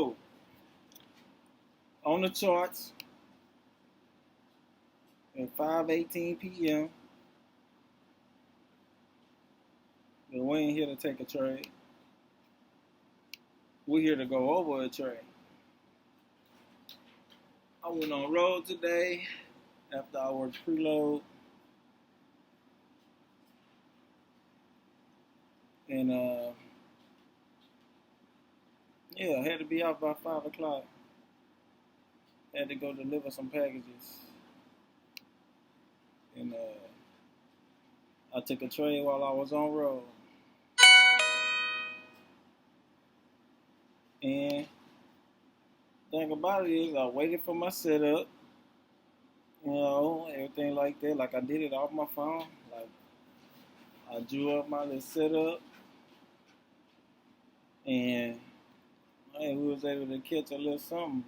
So, on the charts at 5:18 p.m., but we ain't here to take a trade. We're here to go over a trade. I went on road today after I worked preload, and yeah, I had to be out by 5 o'clock. Had to go deliver some packages, and I took a trade while I was on road. And thing about it is, I waited for my setup, everything like that. Like I did it off my phone. Like I drew up my little setup, and we was able to catch a little something.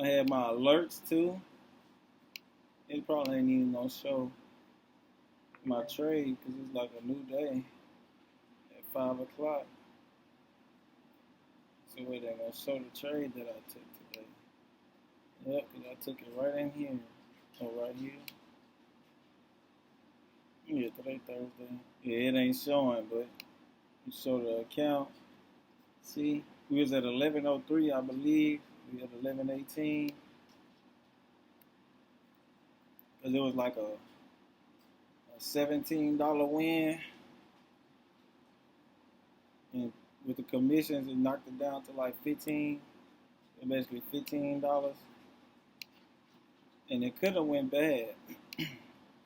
I had my alerts too. It probably ain't even gonna show my trade because it's like a new day at 5 o'clock. So it ain't gonna show the trade that I took today. Yep, because I took it right in here. Or right here. Yeah, today Thursday. Yeah, it ain't showing, but you show the account. See, we was at 11:03, I believe. We at 11:18. Because it was like a $17 win. And with the commissions, it knocked it down to like 15. So basically $15. And it could have went bad.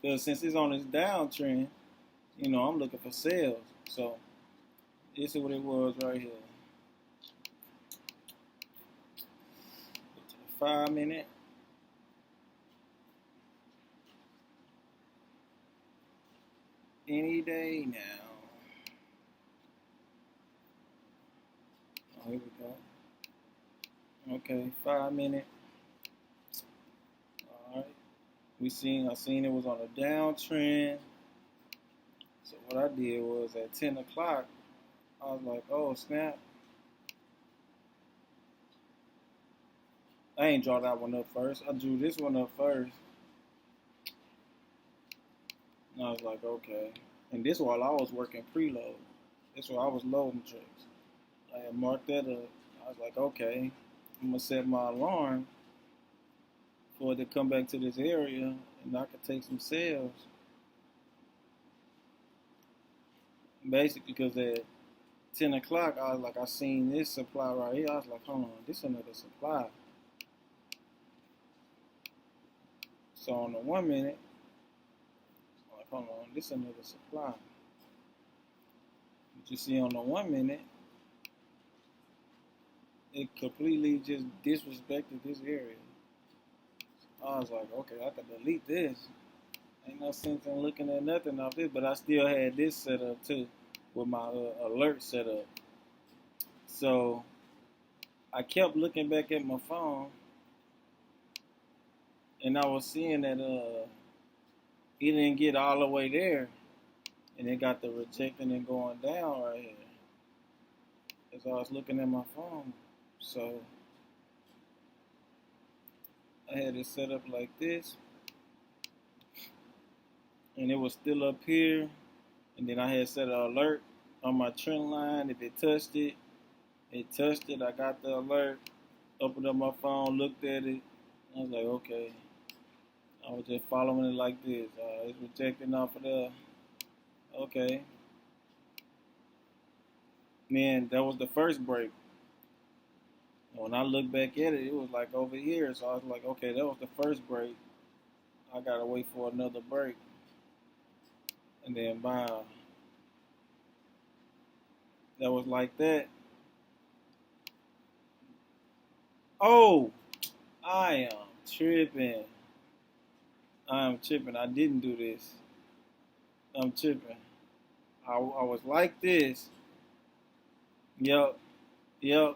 Because since it's on this downtrend, I'm looking for sales. So this is what it was right here. 5 minute. Any day now. Oh, here we go. Okay, 5 minute. All right. I seen it was on a downtrend. So what I did was at 10 o'clock, I was like, oh snap. I ain't draw that one up first. I drew this one up first. And I was like, okay. And this while I was working preload. This while I was loading trades. I had marked that up. I was like, okay, I'm gonna set my alarm for it to come back to this area and I could take some sales. Basically, because at 10 o'clock, I was like, I seen this supply right here. I was like, hold on, this is another supply. So on the 1 minute, I'm like, hold on, this is another supply. But you see on the 1 minute, it completely just disrespected this area. So I was like, okay, I could delete this. Ain't no sense in looking at nothing off this, but I still had this set up too with my alert set up. So I kept looking back at my phone, and I was seeing that it didn't get all the way there, and it got the rejecting and going down right here. As I was looking at my phone, so I had it set up like this, and it was still up here, and then I had set an alert on my trend line. If it touched it, I got the alert, opened up my phone, looked at it, I was like, okay. I was just following it like this. It's rejecting off of there. Okay. Man, that was the first break. When I looked back at it, it was like over here. So I was like, okay, that was the first break. I gotta wait for another break. And then bam. That was like that. Oh, I am tripping. I didn't do this. I'm tripping. I was like this. Yep. I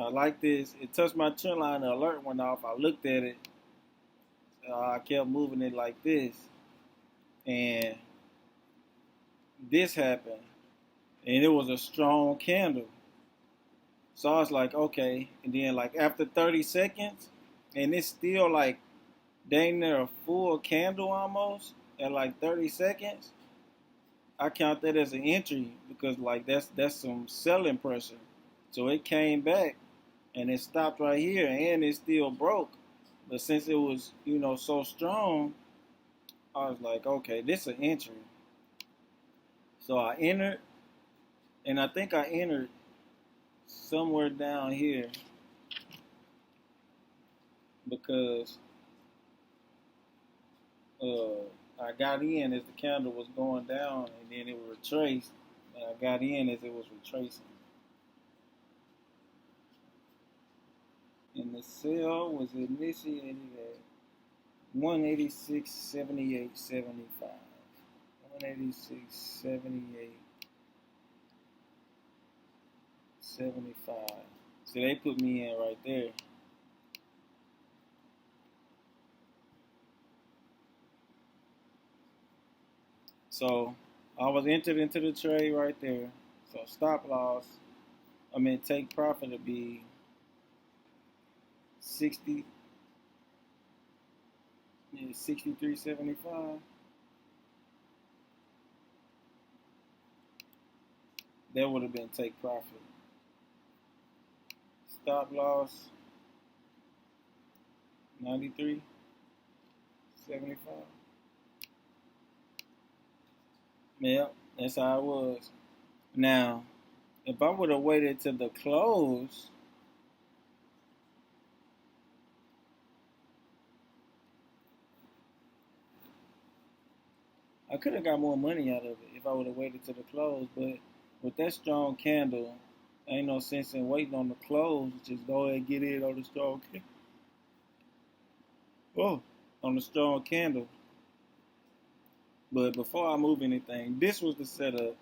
like this. It touched my trend line. The alert went off. I looked at it. I kept moving it like this. And this happened. And it was a strong candle. So I was like, okay. And then like after 30 seconds, and it's still like dang near a full candle almost at like 30 seconds, I count that as an entry because like that's some selling pressure. So it came back and it stopped right here and it still broke. But since it was, so strong, I was like, okay, this is an entry. So I entered, and I think I entered somewhere down here because I got in as the candle was going down, and then it retraced. And I got in as it was retracing. And the sale was initiated at 186.78.75. 186.78.75. So they put me in right there. So I was entered into the trade right there. So stop loss, take profit to be 60, yeah, 63.75. That would have been take profit. Stop loss 93.75. Yep, that's how it was. Now, if I would have waited to the close, I could have got more money out of it if I would have waited to the close. But with that strong candle, ain't no sense in waiting on the close. Just go ahead and get in on the strong candle. Oh, on the strong candle. But before I move anything, this was the setup.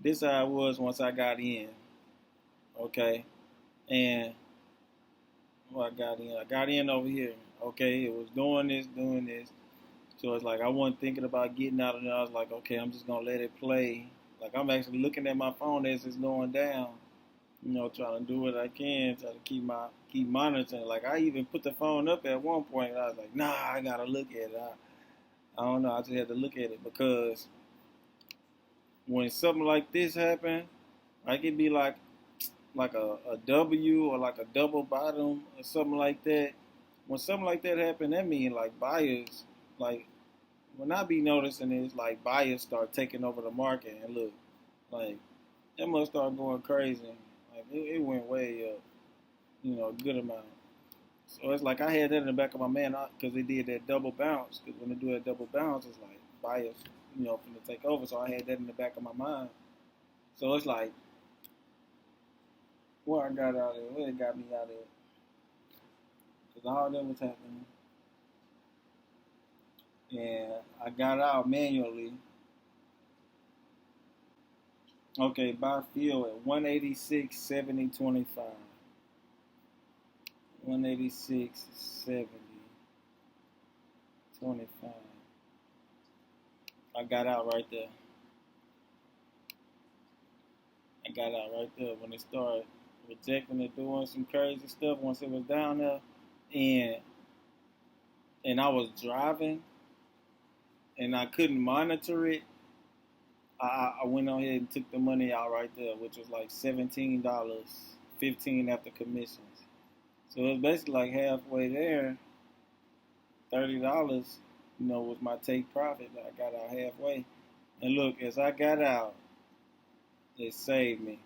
This how it was once I got in. Okay, and I got in. I got in over here. Okay, it was doing this, doing this. So it's like I wasn't thinking about getting out of there. I was like, okay, I'm just gonna let it play. Like I'm actually looking at my phone as it's going down. Trying to do what I can, try to keep monitoring. Like I even put the phone up at one point. And I was like, nah, I gotta look at it. I don't know. I just had to look at it because when something like this happen, like it'd be like a W or like a double bottom or something like that. When something like that happen, that means like buyers, like when I be noticing is like buyers start taking over the market and look, like it must start going crazy. Like it went way up, a good amount. So it's like I had that in the back of my mind because they did that double bounce. Because when they do that double bounce, it's like buyers, finna take over. So I had that in the back of my mind. So it's like where I got out of it, where it got me out of it. Because all that was happening. And I got out manually. Okay, buy field at 186.70.25. 186.70.25. I got out right there. I got out right there when it started rejecting it, doing some crazy stuff once it was down there. And I was driving and I couldn't monitor it. I went on ahead and took the money out right there, which was like $17, 15 after commissions. So it was basically like halfway there, $30, was my take profit that I got out halfway. And look, as I got out, it saved me.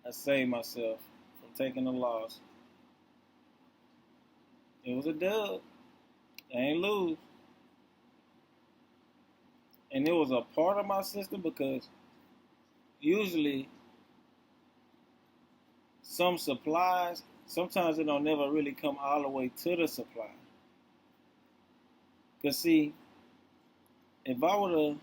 I saved myself from taking a loss. It was a dub. I ain't lose. And it was a part of my system because usually some supplies, sometimes it don't never really come all the way to the supply. Because see, if I would have,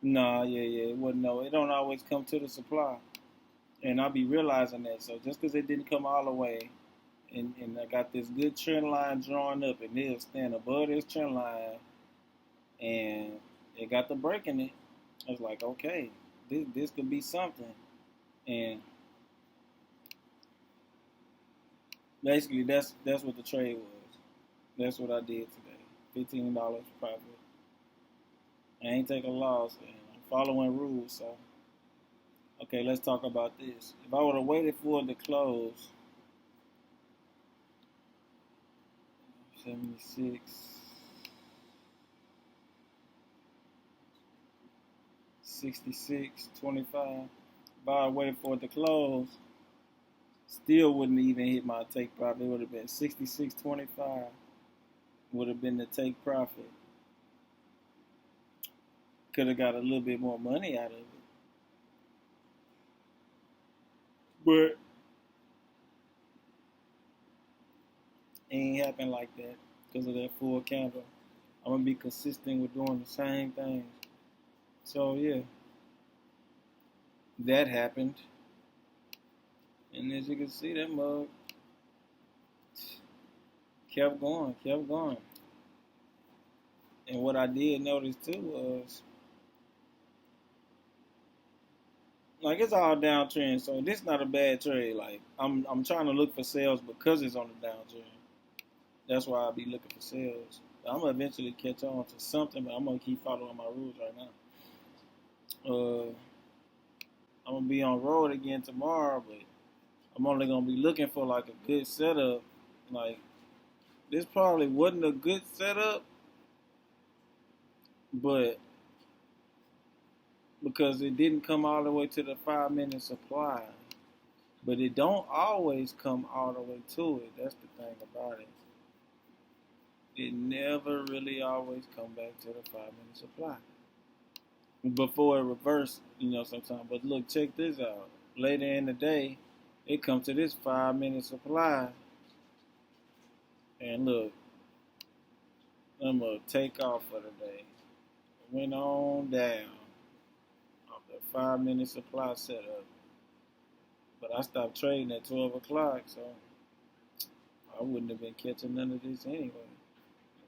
nah, yeah, it wouldn't know. It don't always come to the supply. And I'll be realizing that. So just because it didn't come all the way, and I got this good trend line drawn up, and it'll stand above this trend line, and it got the break in it. I was like, okay, this could be something. And basically, that's what the trade was. That's what I did today. $15 profit. I ain't taking a loss, and I'm following rules. So, okay, let's talk about this. If I would have waited for it to close, 76, 66.25. If I would waited for it to close, still wouldn't even hit my take profit. It would have been 66.25. Would have been the take profit. Could have got a little bit more money out of it. But it ain't happen like that because of that full candle. I'm going to be consistent with doing the same things. So, yeah, that happened. And as you can see, that mug kept going, kept going. And what I did notice too was, like, it's all downtrend, so this is not a bad trade. Like, I'm trying to look for sales because it's on the downtrend. That's why I'll be looking for sales. I'm gonna eventually catch on to something, but I'm gonna keep following my rules right now. I'm gonna be on road again tomorrow, but I'm only gonna be looking for like a good setup. Like, this probably wasn't a good setup, but because it didn't come all the way to the 5-minute supply. But it don't always come all the way to it. That's the thing about it. It never really always come back to the 5-minute supply. Before it reversed, sometimes. But look, check this out. Later in the day, it comes to this 5-minute supply. And look, I'm going to take off for the day. Went on down off the 5-minute supply setup. But I stopped trading at 12 o'clock, so I wouldn't have been catching none of this anyway.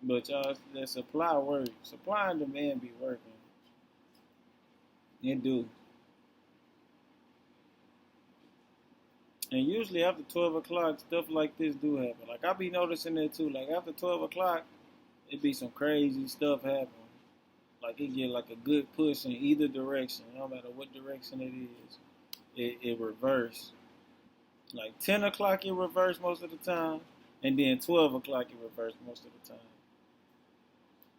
But y'all, that supply works. Supply and demand be working. It do. And usually after 12 o'clock, stuff like this do happen. Like, I be noticing that too. Like, after 12 o'clock, it be some crazy stuff happen. Like, it get like a good push in either direction. No matter what direction it is. It reverse. Like, 10 o'clock it reverse most of the time. And then 12 o'clock it reverse most of the time.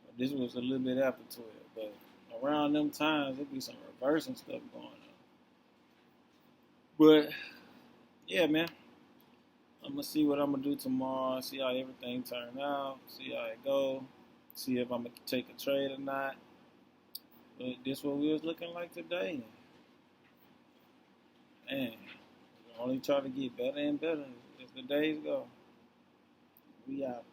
But this was a little bit after 12. But around them times, it be some reversing stuff going on. But, yeah, man. I'm going to see what I'm going to do tomorrow. See how everything turn out. See how it go. See if I'm going to take a trade or not. But this what we was looking like today. Man, we only try to get better and better as the days go. We out.